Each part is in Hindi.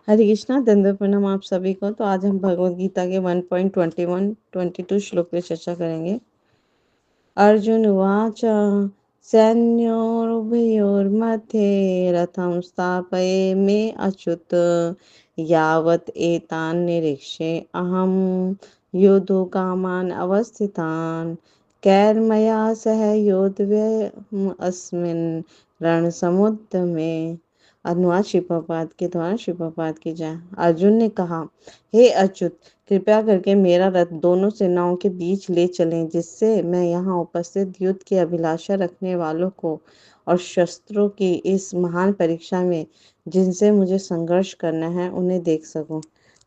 हरे कृष्णा, दंडवत प्रणाम आप सभी को। तो आज हम भगवद गीता के 1.21-22 श्लोक पे चर्चा करेंगे। अर्जुन उवाच सैन्योरुभयोर्मध्ये रथं स्थापयेमे अच्युत यावत् एतान् निरीक्ष्ये अहं योद्धुकामान् अवस्थितान् कैर्मया सह योद्धव्यम् अस्मिन् रणसमुद्यमे। अनुवाद श्री प्रभुपाद के द्वारा श्री प्रभुपाद की जय। अर्जुन ने कहा, हे अच्युत, कृपया करके मेरा रथ दोनों सेनाओं के बीच ले चलें, जिससे मैं यहाँ उपस्थित युद्ध की अभिलाषा रखने वालों को और शस्त्रों की इस महान परीक्षा में जिनसे मुझे संघर्ष करना है उन्हें देख सकूं।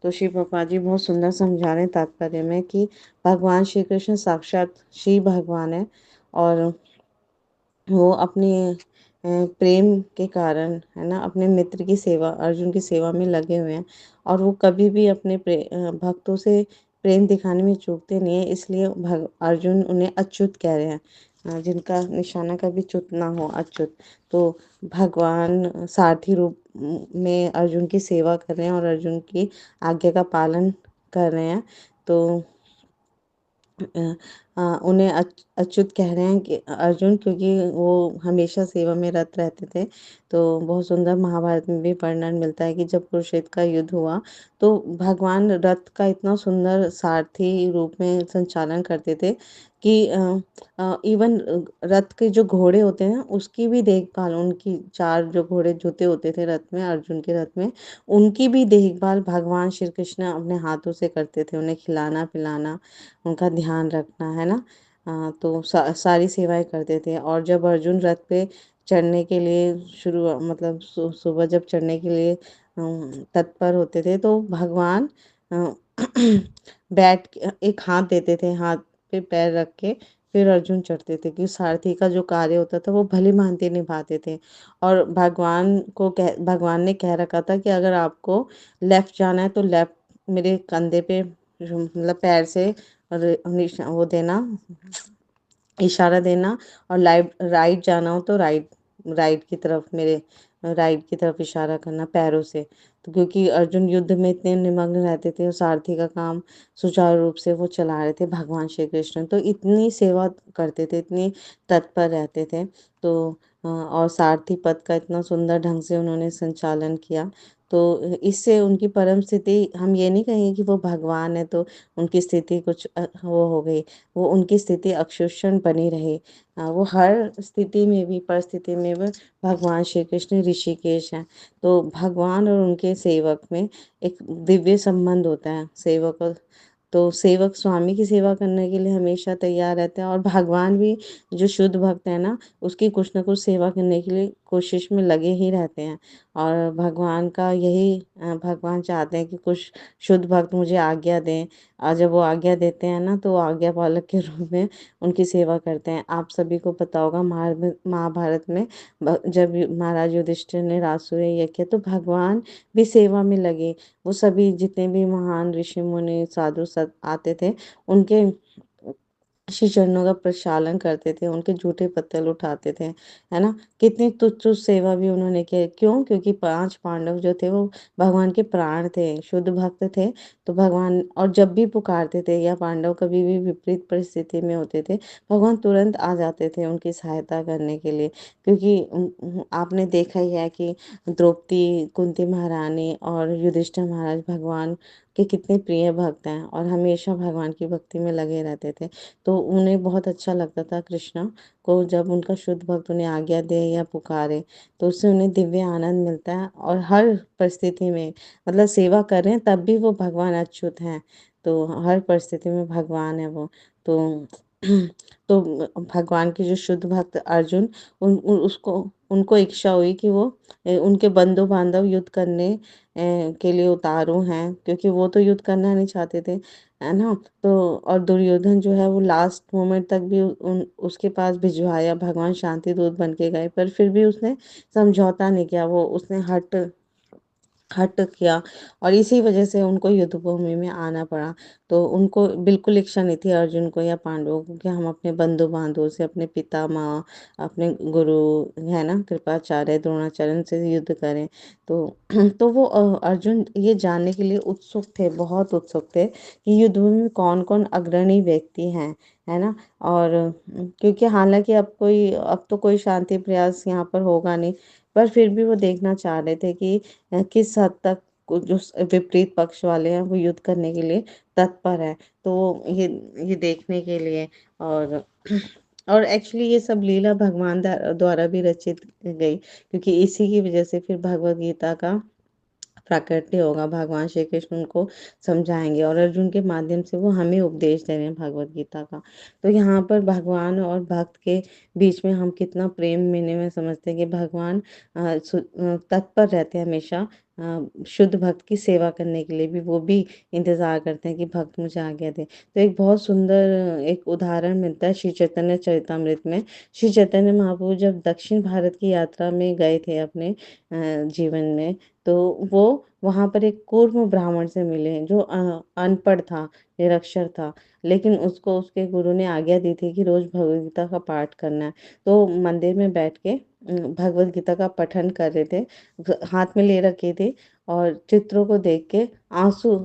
तो श्री प्रभुपाद जी बहुत सुंदर समझा रहे हैं तात्पर्य में कि भगवान श्री कृष्ण साक्षात श्री भगवान है और वो अपने प्रेम के कारण है ना अपने मित्र की सेवा, अर्जुन की सेवा में लगे हुए हैं और वो कभी भी अपने भक्तों से प्रेम दिखाने में चूकते नहीं है। इसलिए अर्जुन उन्हें अच्युत कह रहे हैं, जिनका निशाना कभी च्युत ना हो, अच्युत। तो भगवान सारथी रूप में अर्जुन की सेवा कर रहे हैं और अर्जुन की आज्ञा का पालन कर रहे हैं। तो उन्हें अच्युत कह रहे हैं कि अर्जुन, क्योंकि वो हमेशा सेवा में रत रहते थे। तो बहुत सुंदर महाभारत में भी वर्णन मिलता है कि जब कुरुक्षेत्र का युद्ध हुआ तो भगवान रथ का इतना सुंदर सारथी रूप में संचालन करते थे कि इवन रथ के जो घोड़े होते हैं उसकी भी देखभाल, उनकी चार जो घोड़े जुते होते थे रथ में, अर्जुन के रथ में, उनकी भी देखभाल भगवान श्री कृष्ण अपने हाथों से करते थे। उन्हें खिलाना पिलाना, उनका ध्यान रखना, है ना। तो सारी सेवाएं करते थे। और जब अर्जुन रथ पे चढ़ने के लिए मतलब सुबह जब चढ़ने के लिए तत्पर होते थे तो भगवान अ, एक हाथ देते थे, हाथ पे पैर रख के फिर अर्जुन चढ़ते थे, क्योंकि सारथी का जो कार्य होता था वो भली भांति निभाते थे। और भगवान ने कह रखा था कि अगर आपको लेफ्ट जाना है तो लेफ्ट मेरे कंधे पे मतलब पैर से और वो देना, इशारा देना, और राइट जाना हो तो राइट की तरफ, मेरे राइट की तरफ इशारा करना पैरों से। तो क्योंकि अर्जुन युद्ध में इतने निमग्न रहते थे और सारथी का काम सुचारू रूप से वो चला रहे थे भगवान श्री कृष्ण, तो इतनी सेवा करते थे, इतनी तत्पर रहते थे। तो और सारथी पद का इतना सुंदर ढंग से उन्होंने संचालन किया। तो इससे उनकी परम स्थिति, हम ये नहीं कहेंगे कि वो भगवान है तो उनकी स्थिति कुछ वो हो गई, वो उनकी स्थिति अक्षुष्ण बनी रहे। वो हर स्थिति में भी, परिस्थिति में भी भगवान श्री कृष्ण ऋषिकेश हैं। तो भगवान और उनके सेवक में एक दिव्य संबंध होता है। तो सेवक स्वामी की सेवा करने के लिए हमेशा तैयार रहते हैं और भगवान भी, जो शुद्ध भक्त है ना, उसकी कुछ ना कुछ सेवा करने के लिए कोशिश में लगे ही रहते हैं। और भगवान का यही भगवान चाहते हैं कि कुछ शुद्ध भक्त मुझे आज्ञा दें, और जब वो आज्ञा देते हैं ना तो वो आज्ञा पालक के रूप में उनकी सेवा करते हैं। आप सभी को पता होगा महाभारत में जब महाराज युधिष्ठिर ने रासुर यज्ञ किया तो भगवान भी सेवा में लगे। वो सभी जितने भी महान ऋषि मुनि साधु सब आते थे, उनके श्री चरणों का प्रक्षालन करते थे, उनके जूठे पत्तल उठाते थे, है ना। कितनी तुच्छ तुच्छ सेवा भी उन्होंने की। क्यों? क्योंकि 5 पांडव जो थे वो भगवान के प्राण थे, शुद्ध भक्त थे। तो भगवान, और जब भी पुकारते थे या पांडव कभी भी विपरीत परिस्थिति में होते थे, भगवान तुरंत आ जाते थे उनकी सहायता करने के लिए। क्योंकि आपने देखा ही है कि द्रौपदी, कुंती महारानी और युधिष्ठिर महाराज भगवान के कितने प्रिय भक्त हैं और हमेशा भगवान की भक्ति में लगे रहते थे। तो उन्हें बहुत अच्छा लगता था कृष्णा को, जब उनका शुद्ध भक्त उन्हें आज्ञा दे या पुकारे तो उससे उन्हें दिव्य आनंद मिलता है। और हर परिस्थिति में, मतलब सेवा कर रहे हैं तब भी वो भगवान अच्युत हैं। तो हर परिस्थिति में भगवान है वो। तो तो भगवान के जो शुद्ध भक्त अर्जुन, उसको उनको इच्छा हुई कि वो उनके बंधु बांधव युद्ध करने के लिए उतारू हैं, क्योंकि वो तो युद्ध करना नहीं चाहते थे, है ना। तो और दुर्योधन जो है वो लास्ट मोमेंट तक भी उसके पास भिजवाया, भगवान शांति दूत बन के गए, पर फिर भी उसने समझौता नहीं किया, वो उसने हट हट किया और इसी वजह से उनको युद्ध भूमि में आना पड़ा। तो उनको बिल्कुल इच्छा नहीं थी अर्जुन को या पांडवों को कि हम अपने बंधु-बांधवों से, अपने पितामह, अपने गुरु है ना कृपाचार्य, द्रोणाचार्य से युद्ध करें। तो तो वो अर्जुन ये जानने के लिए उत्सुक थे, बहुत उत्सुक थे कि युद्ध भूमि में कौन-कौन अग्रणी व्यक्ति हैं, है ना? और क्योंकि हालाँकि अब तो कोई शांति प्रयास यहाँ पर होगा नहीं, पर फिर भी वो देखना चाह रहे थे कि किस हद तक जो विपरीत पक्ष वाले हैं वो युद्ध करने के लिए तत्पर है। तो ये देखने के लिए और और एक्चुअली ये सब लीला भगवान द्वारा भी रचित गई क्योंकि इसी की वजह से फिर भगवत गीता का प्राकट्य होगा। भगवान श्री कृष्ण उनको समझाएंगे और अर्जुन के माध्यम से वो हमें उपदेश दे रहे हैं भगवत गीता का। तो यहाँ पर भगवान और भक्त के बीच में हम कितना प्रेम मिलने में समझते हैं कि भगवान तत्पर रहते हैं हमेशा शुद्ध भक्त की सेवा करने के लिए भी। वो भी इंतजार करते हैं कि भक्त मुझे आज्ञा दे। तो एक बहुत सुंदर एक उदाहरण मिलता है श्री चैतन्य चरितमृत में। श्री चैतन्य महाप्रभु जब दक्षिण भारत की यात्रा में गए थे अपने जीवन में, तो वो वहाँ पर एक कूर्म ब्राह्मण से मिले जो अनपढ़ था, निरक्षर था। लेकिन उसको उसके गुरु ने आज्ञा दी थी कि रोज़ भगवद गीता का पाठ करना है। तो मंदिर में बैठ के भगवद गीता का पठन कर रहे थे। हाथ में ले रखी थी और चित्रों को देख के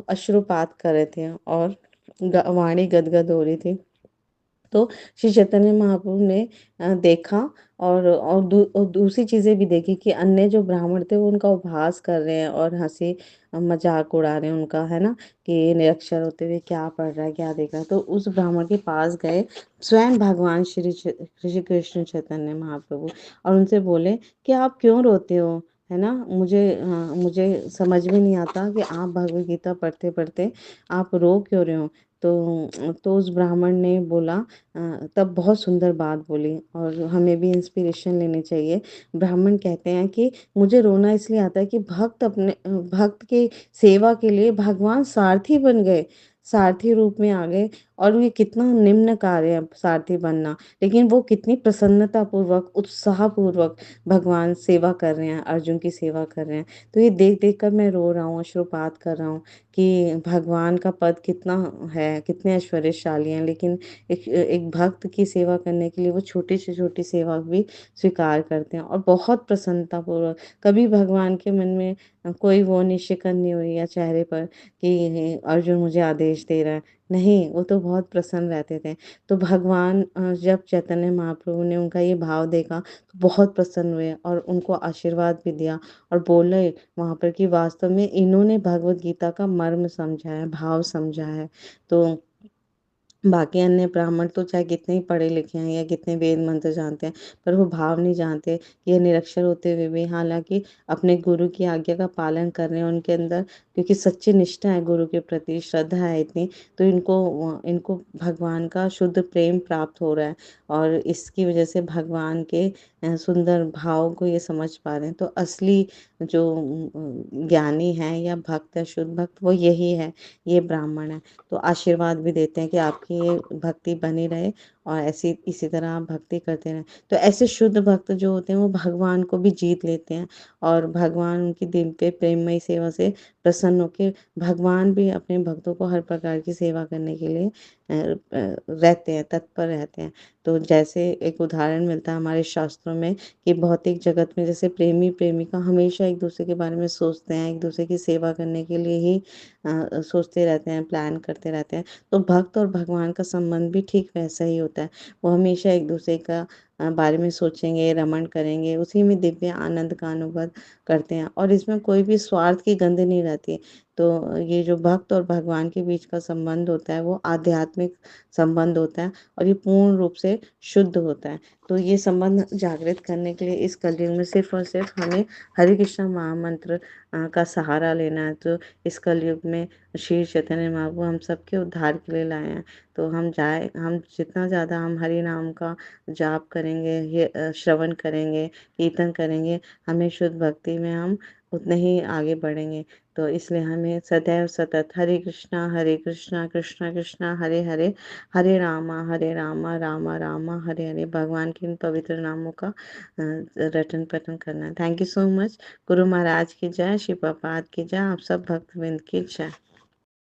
अश्रुपात कर रहे थे और वाणी गदगद हो रही थी। तो श्री चैतन्य महाप्रभु ने देखा और दूसरी चीज़ें भी देखी कि अन्य जो ब्राह्मण थे वो उनका उपहास कर रहे हैं और हँसी मज़ाक उड़ा रहे हैं उनका, है ना? कि ये निरक्षर होते हुए क्या पढ़ रहा है, क्या देख रहा है? तो उस ब्राह्मण के पास गए स्वयं भगवान श्री कृष्ण चैतन्य महाप्रभु और उनसे बोले कि आप क्यों रोते हो? है ना? मुझे समझ में नहीं आता कि आप भगवद गीता पढ़ते-पढ़ते आप रो क्यों रहे हो? तो उस ब्राह्मण ने बोला तब बहुत सुंदर बात बोली और हमें भी इंस्पिरेशन लेनी चाहिए। ब्राह्मण कहते हैं कि मुझे रोना इसलिए आता है कि भक्त की सेवा के लिए भगवान सारथी बन गए, सारथी रूप में आ गए और ये कितना निम्न कार्य है सारथी बनना। लेकिन वो कितनी प्रसन्नतापूर्वक, उत्साहपूर्वक भगवान सेवा कर रहे हैं, अर्जुन की सेवा कर रहे हैं। तो ये देख-देख कर मैं रो रहा हूँ, अश्रुपात कर रहा हूँ कि भगवान का पद कितना है, कितने ऐश्वर्यशाली हैं, लेकिन एक एक भक्त की सेवा करने के लिए वो छोटी से छोटी सेवा भी स्वीकार करते हैं और बहुत प्रसन्नतापूर्वक। कभी भगवान के मन में कोई वो नहीं शिकन नहीं हुई या चेहरे पर कि अर्जुन मुझे आदेश दे रहा है। नहीं, वो तो बहुत प्रसन्न रहते थे। तो भगवान जब चैतन्य महाप्रभु ने उनका ये भाव देखा, तो बहुत प्रसन्न हुए और उनको आशीर्वाद भी दिया और बोले वहाँ पर कि वास्तव में इन्होंने भगवत गीता का मर्म समझा है, भाव समझा है। तो बाकी अन्य ब्राह्मण तो चाहे कितने ही पढ़े लिखे हैं या कितने वेद मंत्र जानते हैं, पर वो भाव नहीं जानते। ये निरक्षर होते हुए भी हालाँकि अपने गुरु की आज्ञा का पालन कर रहे हैं उनके अंदर क्योंकि सच्ची निष्ठा है गुरु के प्रति, श्रद्धा है इतनी, तो इनको भगवान का शुद्ध प्रेम प्राप्त हो रहा है और इसकी वजह से भगवान के सुंदर भाव को ये समझ पा रहे हैं। तो असली जो ज्ञानी है या भक्त है, शुद्ध भक्त वो यही है, ये ब्राह्मण है। तो आशीर्वाद भी देते हैं कि आपकी ये भक्ति बनी रहे और ऐसी इसी तरह आप भक्ति करते रहें। तो ऐसे शुद्ध भक्त जो होते हैं वो भगवान को भी जीत लेते हैं और भगवान उनकी दिल पे प्रेममयी सेवा से प्रसन्न होके भगवान भी अपने भक्तों को हर प्रकार की सेवा करने के लिए रहते हैं, तत्पर रहते हैं। तो जैसे एक उदाहरण मिलता है हमारे शास्त्रों में कि भौतिक जगत में जैसे प्रेमी-प्रेमिका हमेशा एक-दूसरे के बारे में सोचते हैं, एक-दूसरे की सेवा करने के लिए ही सोचते रहते हैं, प्लान करते रहते हैं। तो भक्त और भगवान का संबंध भी ठीक वैसा ही होता है। वो हमेशा एक-दूसरे का बारे में सोचेंगे, रमण करेंगे, उसी में दिव्य आनंद का अनुभव करते हैं और इसमें कोई भी स्वार्थ की गंध नहीं रहती। तो ये जो भक्त और भगवान के बीच का संबंध होता है, वो आध्यात्मिक संबंध होता है और ये पूर्ण रूप से शुद्ध होता है। तो ये संबंध जागृत करने के लिए इस कलयुग में सिर्फ़ और सिर्फ़ हमें हरे कृष्णा महामंत्र का सहारा लेना है। तो इस कलयुग में श्री चैतन्य महाप्रभु हम सबके उद्धार के लिए लाए हैं। तो हम जितना ज़्यादा हम हरि नाम का जाप करेंगे, ये श्रवण करेंगे, कीर्तन करेंगे, हमें शुद्ध भक्ति में हम उतने ही आगे बढ़ेंगे। तो इसलिए हमें सदैव सतत हरे कृष्णा कृष्णा कृष्णा हरे हरे, हरे रामा रामा रामा हरे हरे, भगवान के इन पवित्र नामों का रटन पठन करना है। Thank you so much. Guru Maharaj की जय, श्री प्रभुपाद की जय, आप सब भक्तवृंद की जय।